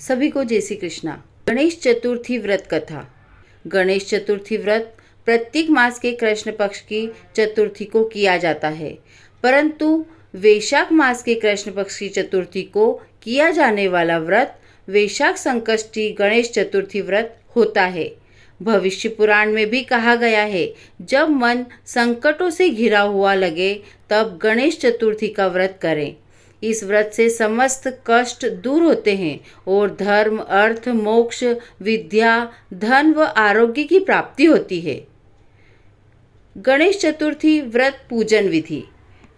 सभी को जय श्री कृष्णा। गणेश चतुर्थी व्रत कथा। गणेश चतुर्थी व्रत प्रत्येक मास के कृष्ण पक्ष की चतुर्थी को किया जाता है, परंतु वैशाख मास के कृष्ण पक्ष की चतुर्थी को किया जाने वाला व्रत वैशाख संकष्टी गणेश चतुर्थी व्रत होता है। भविष्य पुराण में भी कहा गया है, जब मन संकटों से घिरा हुआ लगे तब गणेश चतुर्थी का व्रत करें। इस व्रत से समस्त कष्ट दूर होते हैं और धर्म, अर्थ, मोक्ष, विद्या, धन व आरोग्य की प्राप्ति होती है। गणेश चतुर्थी व्रत पूजन विधि।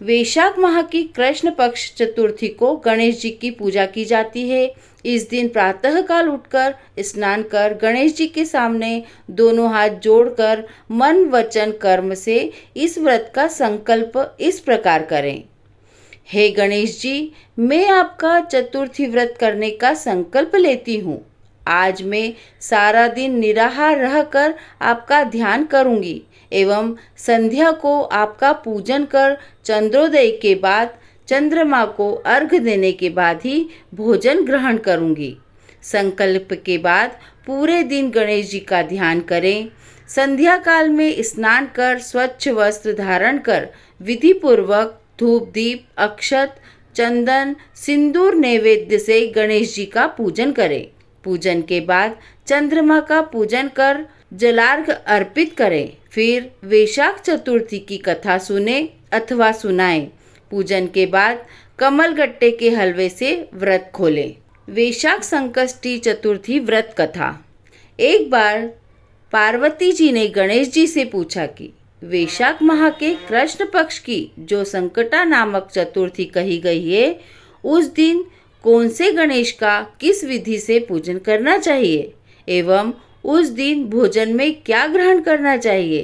वैशाख माह की कृष्ण पक्ष चतुर्थी को गणेश जी की पूजा की जाती है। इस दिन प्रातःकाल उठकर स्नान कर गणेश जी के सामने दोनों हाथ जोड़कर मन, वचन, कर्म से इस व्रत का संकल्प इस प्रकार करें। हे गणेश जी, मैं आपका चतुर्थी व्रत करने का संकल्प लेती हूँ। आज मैं सारा दिन निराहार रहकर आपका ध्यान करूँगी एवं संध्या को आपका पूजन कर चंद्रोदय के बाद चंद्रमा को अर्घ्य देने के बाद ही भोजन ग्रहण करूँगी। संकल्प के बाद पूरे दिन गणेश जी का ध्यान करें। संध्या काल में स्नान कर स्वच्छ वस्त्र धारण कर विधि पूर्वक धूप, दीप, अक्षत, चंदन, सिंदूर नैवेद्य से गणेश जी का पूजन करें। पूजन के बाद चंद्रमा का पूजन कर जलार्घ्य अर्पित करें। फिर वैशाख चतुर्थी की कथा सुने अथवा सुनाएं। पूजन के बाद कमल गट्टे के हलवे से व्रत खोलें। वैशाख संकष्टी चतुर्थी व्रत कथा। एक बार पार्वती जी ने गणेश जी से पूछा कि वैशाख माह के कृष्ण पक्ष की जो संकटा नामक चतुर्थी कही गई है, उस दिन कौन से गणेश का किस विधि से पूजन करना चाहिए एवं उस दिन भोजन में क्या ग्रहण करना चाहिए।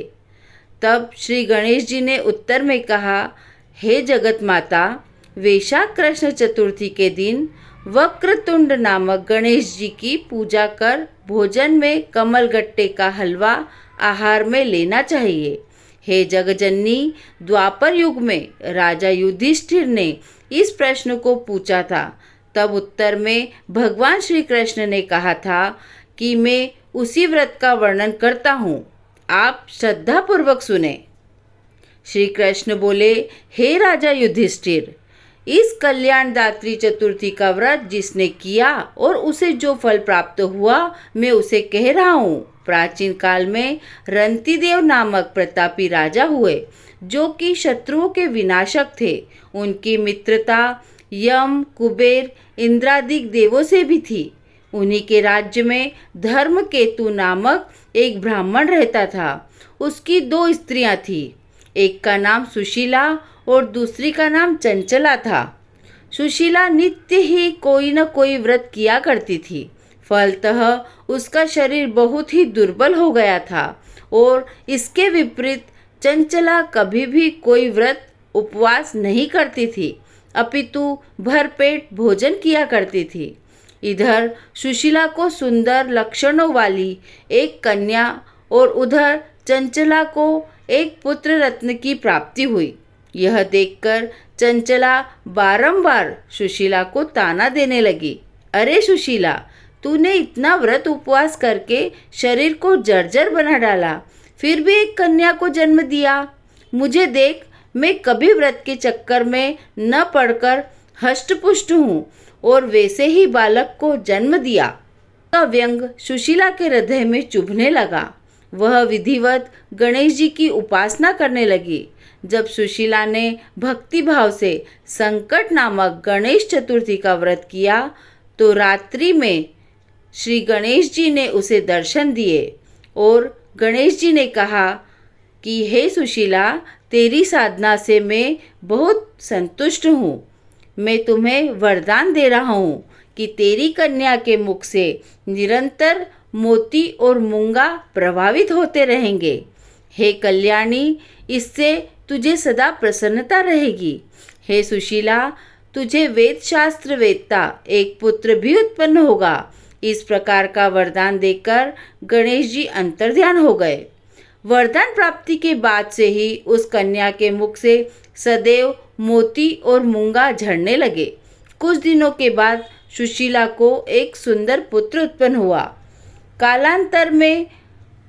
तब श्री गणेश जी ने उत्तर में कहा, हे जगत माता, वैशाख कृष्ण चतुर्थी के दिन वक्रतुंड नामक गणेश जी की पूजा कर भोजन में कमल गट्टे का हलवा आहार में लेना चाहिए। हे जगजननी, द्वापर युग में राजा युधिष्ठिर ने इस प्रश्न को पूछा था। तब उत्तर में भगवान श्री कृष्ण ने कहा था कि मैं उसी व्रत का वर्णन करता हूँ, आप श्रद्धापूर्वक सुने। श्री कृष्ण बोले, हे राजा युधिष्ठिर, इस कल्याणदात्री चतुर्थी का व्रत जिसने किया और उसे जो फल प्राप्त हुआ, मैं उसे कह रहा हूँ। प्राचीन काल में रंतिदेव नामक प्रतापी राजा हुए, जो कि शत्रुओं के विनाशक थे। उनकी मित्रता यम, कुबेर, इंद्रादिक देवों से भी थी। उन्हीं के राज्य में धर्म केतु नामक एक ब्राह्मण रहता था। उसकी दो स्त्रियां थीं, एक का नाम सुशीला और दूसरी का नाम चंचला था। सुशीला नित्य ही कोई न कोई व्रत किया करती थी। फलतः उसका शरीर बहुत ही दुर्बल हो गया था और इसके विपरीत चंचला कभी भी कोई व्रत उपवास नहीं करती थी, अपितु भरपेट भोजन किया करती थी। इधर सुशीला को सुंदर लक्षणों वाली एक कन्या और उधर चंचला को एक पुत्र रत्न की प्राप्ति हुई। यह देखकर चंचला बारंबार सुशीला को ताना देने लगी, अरे सुशीला, तूने इतना व्रत उपवास करके शरीर को जर्जर बना डाला, फिर भी एक कन्या को जन्म दिया। मुझे देख, मैं कभी व्रत के चक्कर में न पड़कर हष्टपुष्ट हूँ और वैसे ही बालक को जन्म दिया। का व्यंग सुशीला के हृदय में चुभने लगा। वह विधिवत गणेश जी की उपासना करने लगी। जब सुशीला ने भक्ति भाव से संकट नामक गणेश चतुर्थी का व्रत किया तो रात्रि में श्री गणेश जी ने उसे दर्शन दिए और गणेश जी ने कहा कि हे सुशीला, तेरी साधना से मैं बहुत संतुष्ट हूँ। मैं तुम्हें वरदान दे रहा हूँ कि तेरी कन्या के मुख से निरंतर मोती और मूंगा प्रभावित होते रहेंगे। हे कल्याणी, इससे तुझे सदा प्रसन्नता रहेगी। हे सुशीला, तुझे वेद शास्त्र वेदता एक पुत्र भी उत्पन्न होगा। इस प्रकार का वरदान देकर गणेश जी अंतर्ध्यान हो गए। वरदान प्राप्ति के बाद से ही उस कन्या के मुख से सदैव मोती और मूंगा झड़ने लगे। कुछ दिनों के बाद सुशीला को एक सुंदर पुत्र उत्पन्न हुआ। कालांतर में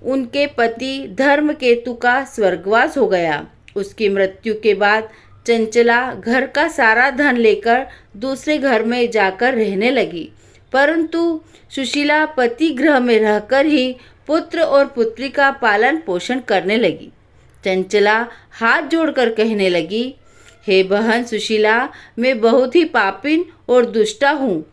उनके पति धर्मकेतु का स्वर्गवास हो गया। उसकी मृत्यु के बाद चंचला घर का सारा धन लेकर दूसरे घर में जाकर रहने लगी, परंतु सुशीला पति गृह में रहकर ही पुत्र और पुत्री का पालन पोषण करने लगी। चंचला हाथ जोड़कर कहने लगी, हे बहन सुशीला, मैं बहुत ही पापिन और दुष्टा हूँ,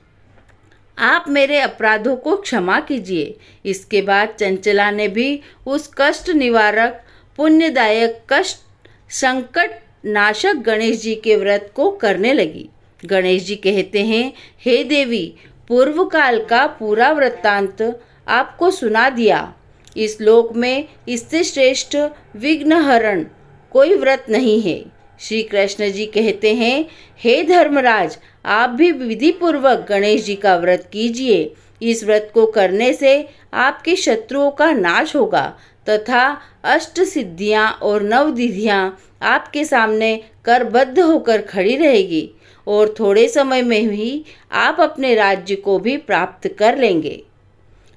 आप मेरे अपराधों को क्षमा कीजिए। इसके बाद चंचला ने भी उस कष्ट निवारक, पुण्यदायक, कष्ट संकट नाशक गणेश जी के व्रत को करने लगी। गणेश जी कहते हैं, हे देवी, पूर्व काल का पूरा वृत्तांत आपको सुना दिया। इस लोक में इससे श्रेष्ठ विघ्नहरण कोई व्रत नहीं है। श्री कृष्ण जी कहते हैं, हे धर्मराज, आप भी विधि पूर्वक गणेश जी का व्रत कीजिए। इस व्रत को करने से आपके शत्रुओं का नाश होगा तथा अष्ट सिद्धियां और नवनिधियां आपके सामने करबद्ध होकर खड़ी रहेगी और थोड़े समय में ही आप अपने राज्य को भी प्राप्त कर लेंगे।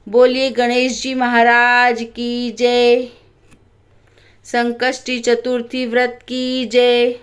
बोलिए गणेश जी महाराज की जय। संकष्टी चतुर्थी व्रत की जय।